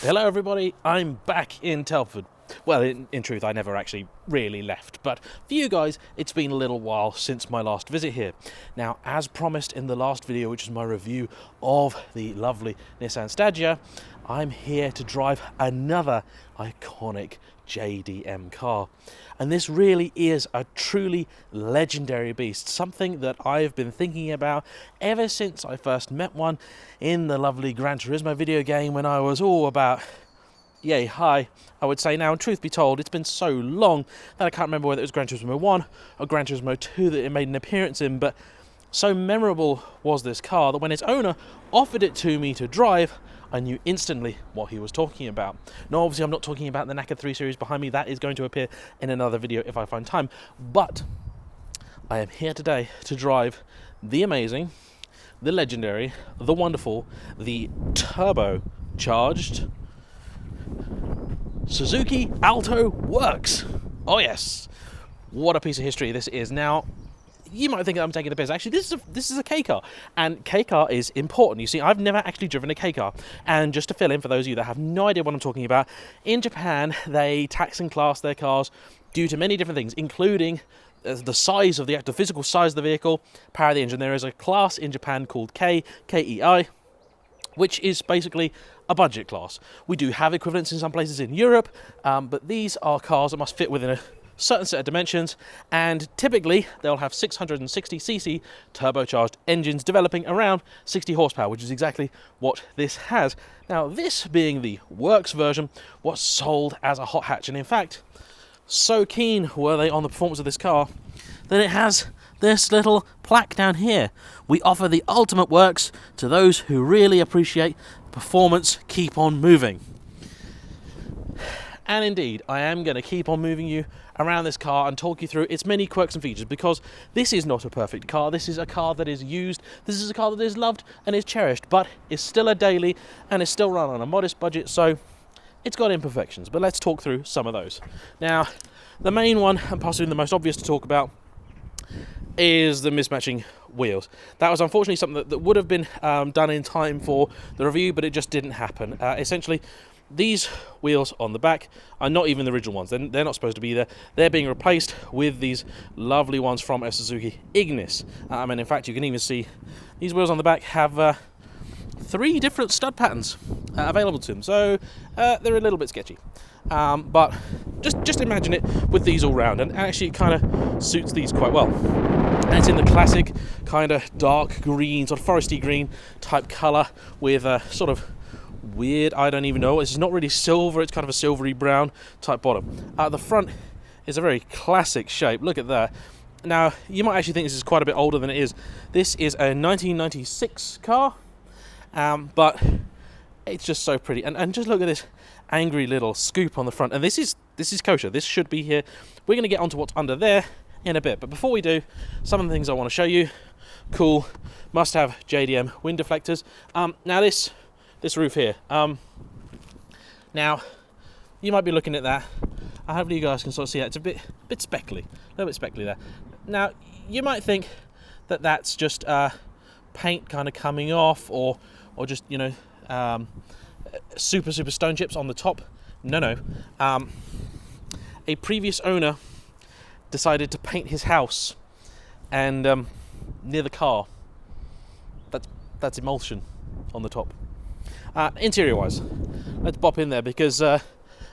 Hello everybody, I'm back in Telford. Well, in truth, I never actually really left, but for you guys, it's been a little while since my last visit here. Now, as promised in the last video, which is my review of the lovely Nissan Stagea, I'm here to drive another iconic JDM car. And this really is a truly legendary beast, something that I've been thinking about ever since I first met one in the lovely Gran Turismo video game when I was all about yay high, I would say now. And truth be told, it's been so long that I can't remember whether it was Gran Turismo 1 or Gran Turismo 2 that it made an appearance in, but so memorable was this car that when its owner offered it to me to drive, I knew instantly what he was talking about. Now, obviously, I'm not talking about the NACA 3 Series behind me. That is going to appear in another video if I find time. But I am here today to drive the amazing, the legendary, the wonderful, the turbocharged Suzuki Alto Works. Oh yes, what a piece of history this is. Now, you might think I'm taking the piss. Actually, this is a K car, and K car is important. You see, I've never actually driven a K car, and just to fill in for those of you that have no idea what I'm talking about, in Japan they tax and class their cars due to many different things, including the size of the actual physical size of the vehicle, power of the engine. There is a class in Japan called KEI, which is basically a budget class. We do have equivalents in some places in Europe, but these are cars that must fit within a certain set of dimensions, and typically they'll have 660cc turbocharged engines developing around 60 horsepower, which is exactly what this has. Now, this being the works version was sold as a hot hatch, and in fact, so keen were they on the performance of this car that it has this little plaque down here. We offer the ultimate works to those who really appreciate performance. Keep on moving. And indeed, I am going to keep on moving you around this car and talk you through its many quirks and features, because this is not a perfect car. This is a car that is used. This is a car that is loved and is cherished, but is still a daily and is still run on a modest budget, so it's got imperfections. But let's talk through some of those. Now, the main one, and possibly the most obvious to talk about, is the mismatching wheels. That was unfortunately something that would have been done in time for the review, but it just didn't happen. Essentially, these wheels on the back are not even the original ones. They're not supposed to be there. They're being replaced with these lovely ones from a Suzuki Ignis. And in fact, you can even see these wheels on the back have 3 different stud patterns available to them. So they're a little bit sketchy. But just imagine it with these all round, and actually it kind of suits these quite well. And it's in the classic kind of dark green, sort of foresty green type colour with a sort of weird, I don't even know, it's not really silver, it's kind of a silvery brown type bottom. The front is a very classic shape. Look at that. Now, you might actually think this is quite a bit older than it is. This is a 1996 car, but it's just so pretty. And just look at this angry little scoop on the front. And this is kosher. This should be here. We're going to get onto what's under there in a bit. But before we do, some of the things I want to show you. Cool, must have Jdm Wind Deflectors. Now this roof here. Now, you might be looking at that. Hopefully you guys can sort of see that. It's a bit speckly. A little bit speckly there. Now, you might think that that's just paint kind of coming off, or just, you know, super stone chips on the top. No. A previous owner decided to paint his house, and near the car, that's emulsion on the top. Interior wise, let's bop in there, because there's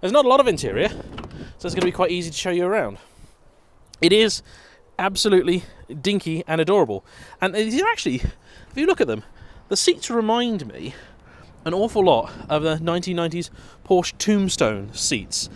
not a lot of interior, so it's going to be quite easy to show you around. It is absolutely dinky and adorable, and these are actually, if you look at them, the seats remind me an awful lot of the 1990s Porsche Tombstone seats.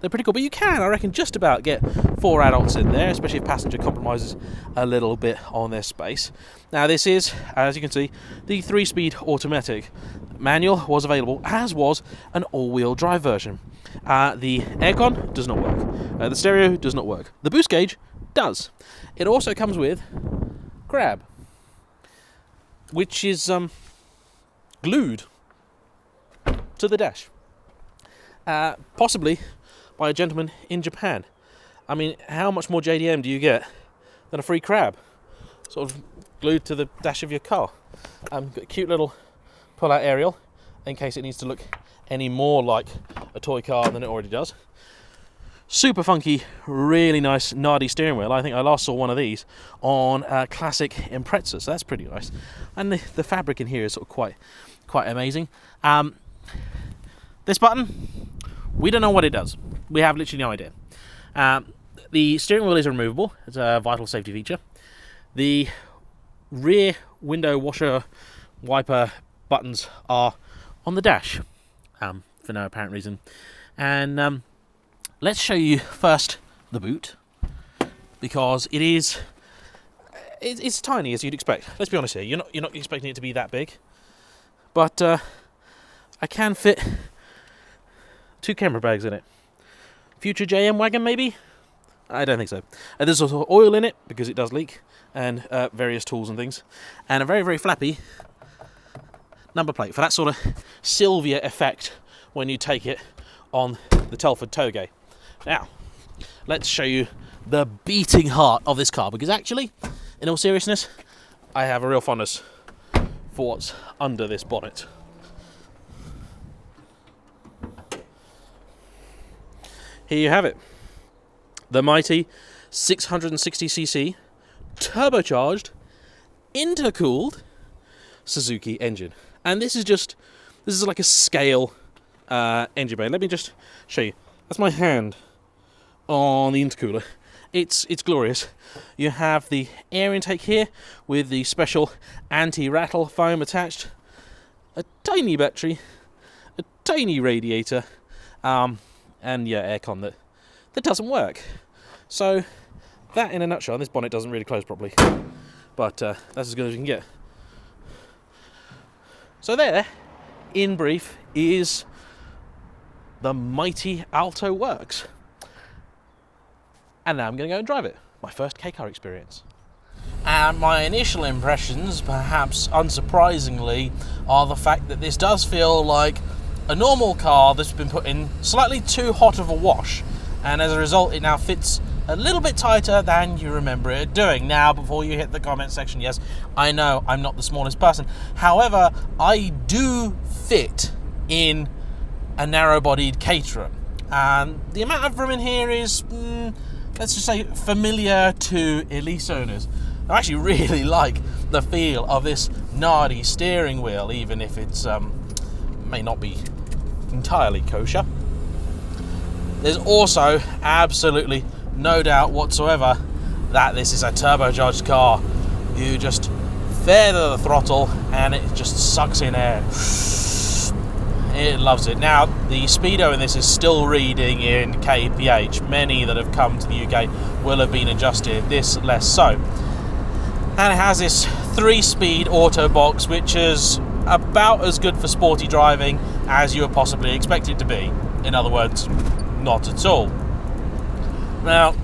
They're pretty cool, but you can, I reckon, just about get 4 adults in there, especially if passenger compromises a little bit on their space. Now, this is, as you can see, the 3-speed automatic. Manual was available, as was an all-wheel drive version. The aircon does not work. The stereo does not work. The boost gauge does. It also comes with grab, which is glued to the dash, possibly by a gentleman in Japan. I mean, how much more JDM do you get than a free crab sort of glued to the dash of your car? Got a cute little pull-out aerial. in case it needs to look any more like a toy car than it already does. Super funky, really nice Nardi steering wheel. I think I last saw one of these on a classic Impreza, so that's pretty nice. And the fabric in here is sort of quite amazing. This button, we don't know what it does. We have literally no idea. The steering wheel is removable. It's a vital safety feature. The rear window washer wiper buttons are on the dash for no apparent reason. And let's show you first the boot, because it's tiny as you'd expect. Let's be honest here, you're not expecting it to be that big, but I can fit 2 camera bags in it. Future JayEmm wagon maybe? I don't think so. There's also oil in it because it does leak, and various tools and things, and a very, very flappy number plate for that sort of Sylvia effect when you take it on the Telford Toge. Now, let's show you the beating heart of this car, because actually, in all seriousness, I have a real fondness for what's under this bonnet. Here you have it. The mighty 660cc turbocharged, intercooled Suzuki engine. And this is like a scale engine bay. Let me just show you. That's my hand on the intercooler. It's glorious. You have the air intake here with the special anti-rattle foam attached, a tiny battery, a tiny radiator, and yeah, aircon that doesn't work. So that in a nutshell. This bonnet doesn't really close properly, but that's as good as you can get. So there, in brief, is the mighty Alto works. And now I'm going to go and drive it. My first K-car experience. And my initial impressions, perhaps unsurprisingly, are the fact that this does feel like a normal car that's been put in slightly too hot of a wash. And as a result, it now fits a little bit tighter than you remember it doing. Now, before you hit the comment section, yes, I know I'm not the smallest person. However, I do fit in a narrow-bodied Caterham. And the amount of room in here is, let's just say, familiar to Elise owners. I actually really like the feel of this Nardi steering wheel, even if it's may not be entirely kosher. There's also absolutely no doubt whatsoever that this is a turbocharged car. You just feather the throttle and it just sucks in air. It loves it. Now, the Speedo in this is still reading in kph. Many that have come to the UK will have been adjusted, this less so. And it has this 3-speed auto box, which is about as good for sporty driving as you would possibly expect it to be. In other words, not at all. Now,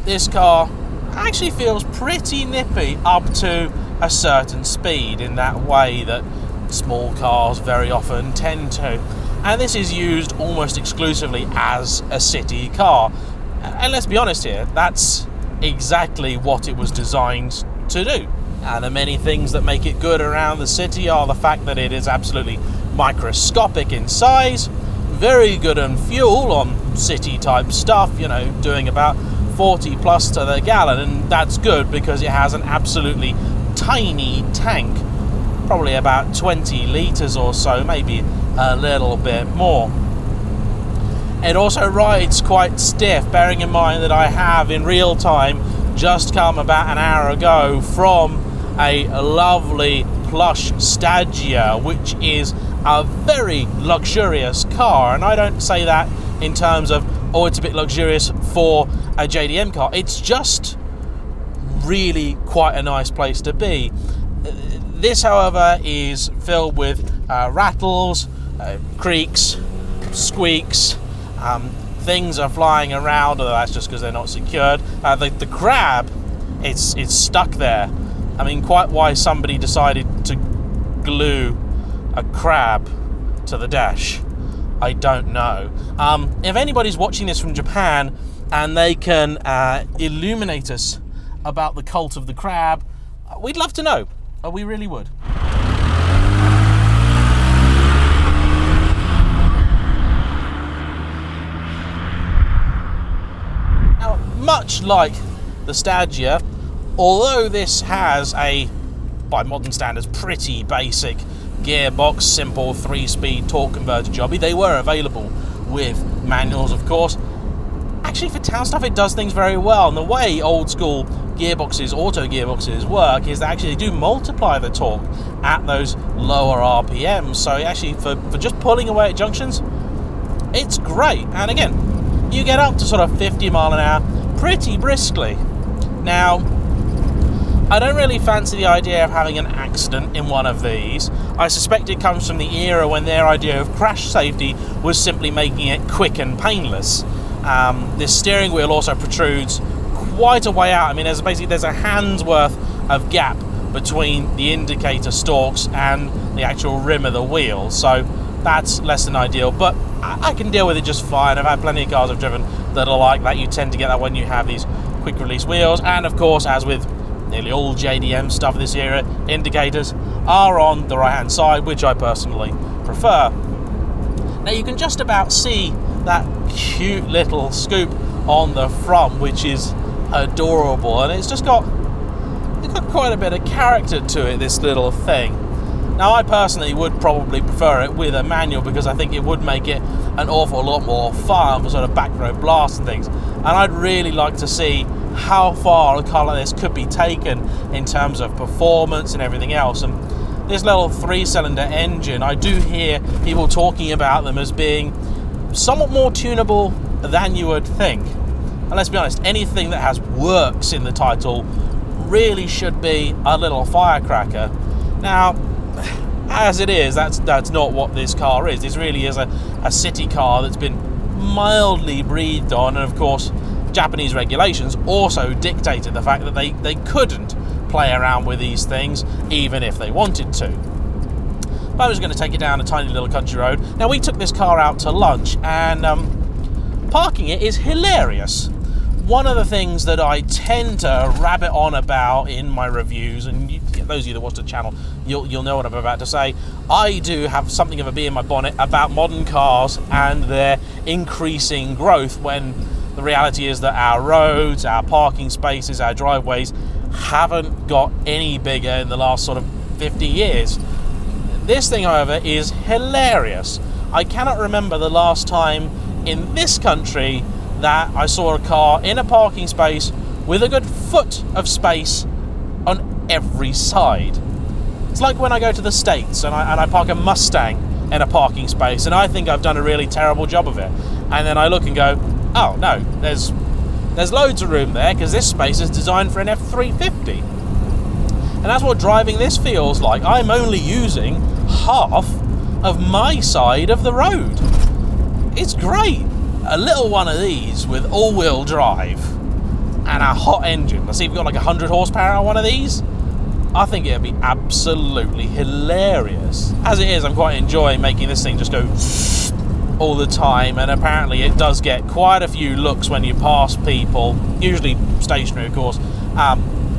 this car actually feels pretty nippy up to a certain speed, in that way that small cars very often tend to. And this is used almost exclusively as a city car. And let's be honest here, that's exactly what it was designed to do. And the many things that make it good around the city are the fact that it is absolutely microscopic in size, very good on fuel on city type stuff, you know, doing about 40 plus to the gallon, and that's good because it has an absolutely tiny tank, probably about 20 litres or so, maybe a little bit more. It also rides quite stiff, bearing in mind that I have in real time just come about an hour ago from a lovely plush Staggia, which is a very luxurious car. And I don't say that in terms of, oh, it's a bit luxurious for a JDM car. It's just really quite a nice place to be. This, however, is filled with rattles, creaks, squeaks, things are flying around, although that's just because they're not secured. The crab, it's stuck there. I mean, quite why somebody decided to glue a crab to the dash, I don't know. If anybody's watching this from Japan and they can illuminate us about the cult of the crab, we'd love to know. We really would. much like the Stagia, although this has a, by modern standards, pretty basic gearbox, simple 3-speed torque converter jobby. They were available with manuals, of course. Actually, for town stuff, it does things very well. And the way old school gearboxes, auto gearboxes work is that actually they do multiply the torque at those lower RPMs. So actually, for just pulling away at junctions, it's great. And again, you get up to sort of 50 mile an hour pretty briskly. Now, I don't really fancy the idea of having an accident in one of these. I suspect it comes from the era when their idea of crash safety was simply making it quick and painless. This steering wheel also protrudes quite a way out. I mean, there's a hand's worth of gap between the indicator stalks and the actual rim of the wheel, so that's less than ideal, but I can deal with it just fine. I've had plenty of cars I've driven that are like that. You tend to get that when you have these quick release wheels, and of course, as with nearly all JDM stuff of this era, indicators are on the right hand side, which I personally prefer. Now you can just about see that cute little scoop on the front, which is adorable, and it's got quite a bit of character to it, this little thing. Now I personally would probably prefer it with a manual, because I think it would make it an awful lot more fun for sort of back road blasts and things, and I'd really like to see how far a car like this could be taken in terms of performance and everything else. And this little 3-cylinder engine, I do hear people talking about them as being somewhat more tunable than you would think. And let's be honest, anything that has works in the title really should be a little firecracker. Now, as it is, that's not what this car is. This really is a city car that's been mildly breathed on, and of course Japanese regulations also dictated the fact that they couldn't play around with these things even if they wanted to. But I was going to take it down a tiny little country road. Now, we took this car out to lunch, and parking it is hilarious. One of the things that I tend to rabbit on about in my reviews, and those of you that watch the channel, you'll know what I'm about to say, I do have something of a bee in my bonnet about modern cars and their increasing growth, when the reality is that our roads, our parking spaces, our driveways haven't got any bigger in the last sort of 50 years. This thing, however, is hilarious. I cannot remember the last time in this country that I saw a car in a parking space with a good foot of space on every side. It's like when I go to the States and I park a Mustang in a parking space, and I think I've done a really terrible job of it. And then I look and go, oh no, there's loads of room there, because this space is designed for an F350. And that's what driving this feels like. I'm only using half of my side of the road. It's great. A little one of these with all-wheel drive and a hot engine. Let's see if we've got like 100 horsepower on one of these. I think it'd be absolutely hilarious. As it is, I'm quite enjoying making this thing just go all the time, and apparently it does get quite a few looks when you pass people, usually stationary of course,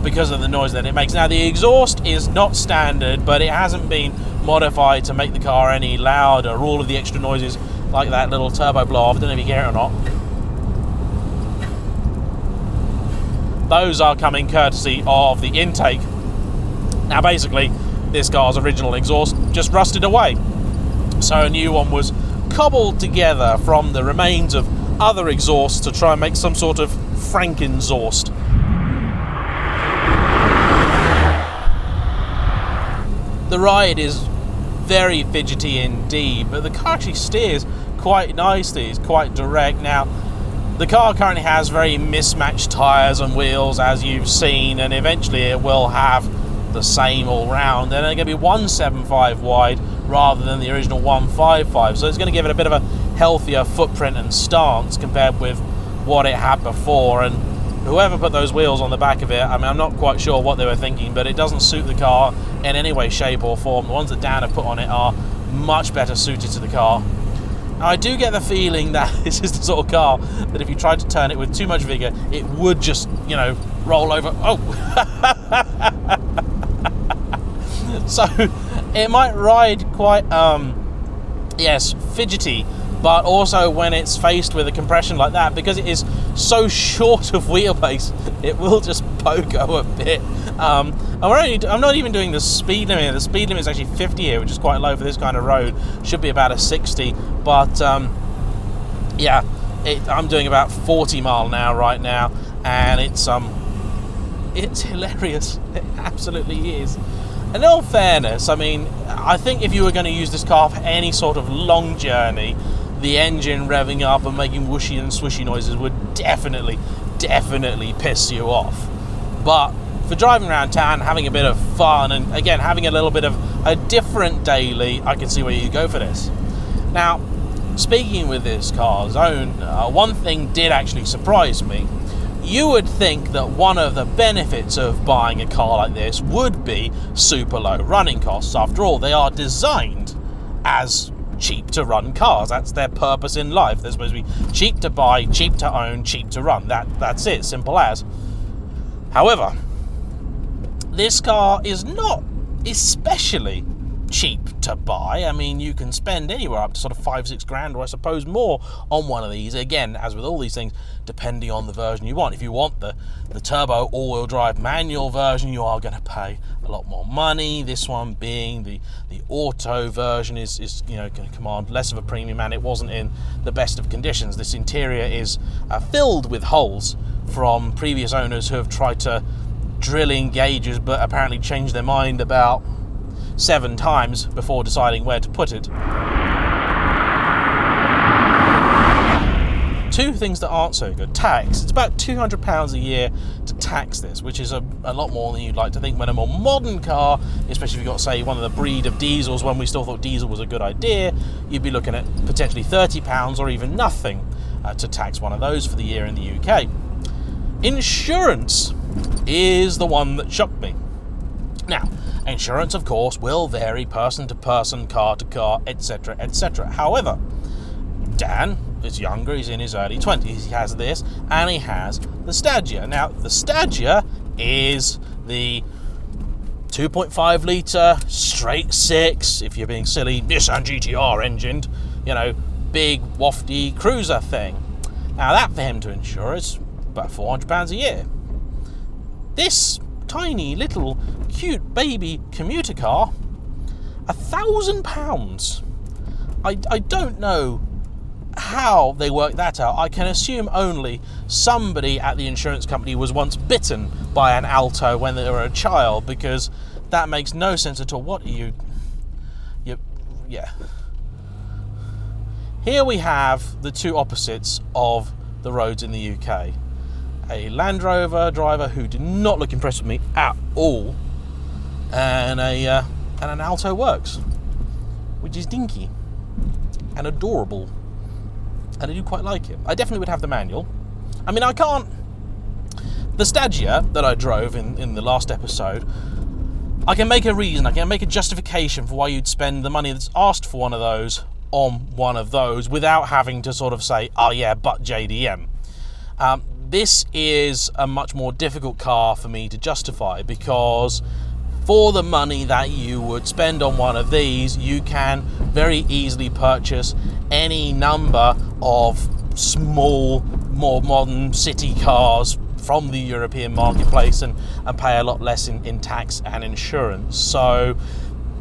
because of the noise that it makes. Now, the exhaust is not standard, but it hasn't been modified to make the car any louder. All of the extra noises, like that little turbo blow off, I don't know if you can hear it or not, those are coming courtesy of the intake. Now basically, this car's original exhaust just rusted away, so a new one was cobbled together from the remains of other exhausts to try and make some sort of Franken-exhaust. The ride is very fidgety indeed, but the car actually steers quite nicely. It's quite direct. Now, the car currently has very mismatched tyres and wheels, as you've seen, and eventually it will have the same all round, and they're going to be 175 wide rather than the original 155, so it's going to give it a bit of a healthier footprint and stance compared with what it had before. And whoever put those wheels on the back of it, I mean, I'm not quite sure what they were thinking, but it doesn't suit the car in any way, shape or form. The ones that Dan have put on it are much better suited to the car. Now, I do get the feeling that this is the sort of car that if you tried to turn it with too much vigour, it would just, you know, roll over. Oh! So it might ride quite, yes, fidgety, but also when it's faced with a compression like that, because it is so short of wheelbase, it will just pogo a bit. And I'm not even doing the speed limit. The speed limit is actually 50 here, which is quite low for this kind of road. Should be about a 60, but yeah, I'm doing about 40 mile an hour right now, and it's hilarious. It absolutely is. And in all fairness, I mean, I think if you were going to use this car for any sort of long journey, the engine revving up and making whooshy and swishy noises would definitely piss you off. But for driving around town, having a bit of fun, and again, having a little bit of a different daily, I can see where you go for this. Now, speaking with this car's own, one thing did actually surprise me. You would think that one of the benefits of buying a car like this would be super low running costs. After all, they are designed as cheap to run cars. That's their purpose in life. They're supposed to be cheap to buy, cheap to own, cheap to run. That's it, simple as. However, this car is not especially cheap to buy. I mean, you can spend anywhere up to sort of 5-6 grand, or I suppose more, on one of these. Again, as with all these things, depending on the version you want. If you want the turbo all-wheel drive manual version, you are going to pay a lot more money. This one being the auto version is you know, going to command less of a premium, and it wasn't in the best of conditions. This interior is filled with holes from previous owners who have tried to drill in gauges but apparently changed their mind about 7 times before deciding where to put it. 2 things that aren't so good. Tax. It's about £200 a year to tax this, which is a lot more than you'd like to think. When a more modern car, especially if you've got, say, one of the breed of diesels, when we still thought diesel was a good idea, you'd be looking at potentially £30 or even nothing to tax one of those for the year in the UK. Insurance is the one that shocked me. Now, insurance, of course, will vary person to person, car to car, etc., etc. However, Dan is younger, he's in his early 20s, he has this, and he has the Stagia. Now, the Stagia is the 2.5 litre, straight 6, if you're being silly, Nissan GTR engined, you know, big, wafty cruiser thing. Now, that for him to insure is about £400 a year. This tiny little cute baby commuter car, £1,000. I don't know how they work that out. I can assume only somebody at the insurance company was once bitten by an Alto when they were a child, because that makes no sense at all. What are you yeah. Here we have the two opposites of the roads in the UK. A Land Rover driver who did not look impressed with me at all, and an Alto Works, which is dinky and adorable, and I do quite like it. I definitely would have the manual. I mean, I can't. The Stagia that I drove in the last episode, I can make a reason, I can make a justification for why you'd spend the money that's asked for one of those on one of those without having to sort of say, oh yeah, but JDM. This is a much more difficult car for me to justify, because for the money that you would spend on one of these, you can very easily purchase any number of small, more modern city cars from the European marketplace and pay a lot less in tax and insurance. So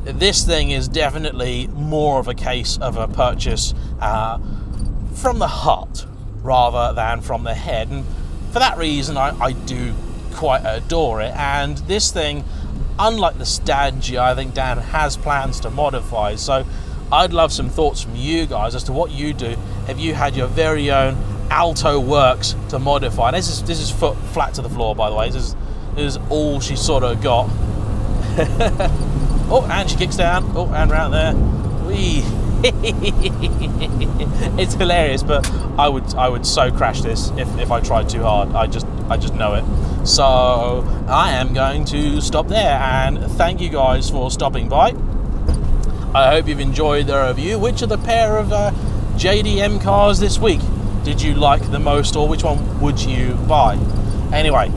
this thing is definitely more of a case of a purchase from the heart rather than from the head, and for that reason I do quite adore it. And this thing, unlike the Stagia, I think Dan has plans to modify, so I'd love some thoughts from you guys as to what you do if you had your very own Alto Works to modify. This is foot flat to the floor, by the way. This is all she sort of got. Oh, and she kicks down. Oh, and round there. Whee. It's hilarious, but I would so crash this if I tried too hard. I just know it. So I am going to stop there, and thank you guys for stopping by. I hope you've enjoyed the review. Which of the pair of JDM cars this week did you like the most, or which one would you buy? Anyway,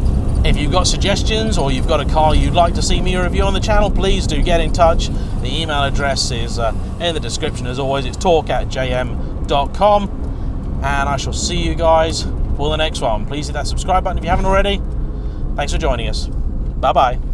if you've got suggestions or you've got a car you'd like to see me review on the channel, please do get in touch. The email address is in the description as always. It's talk@jayem.co.uk. JayEmm.com, and I shall see you guys for the next one. Please hit that subscribe button if you haven't already. Thanks for joining us. Bye bye.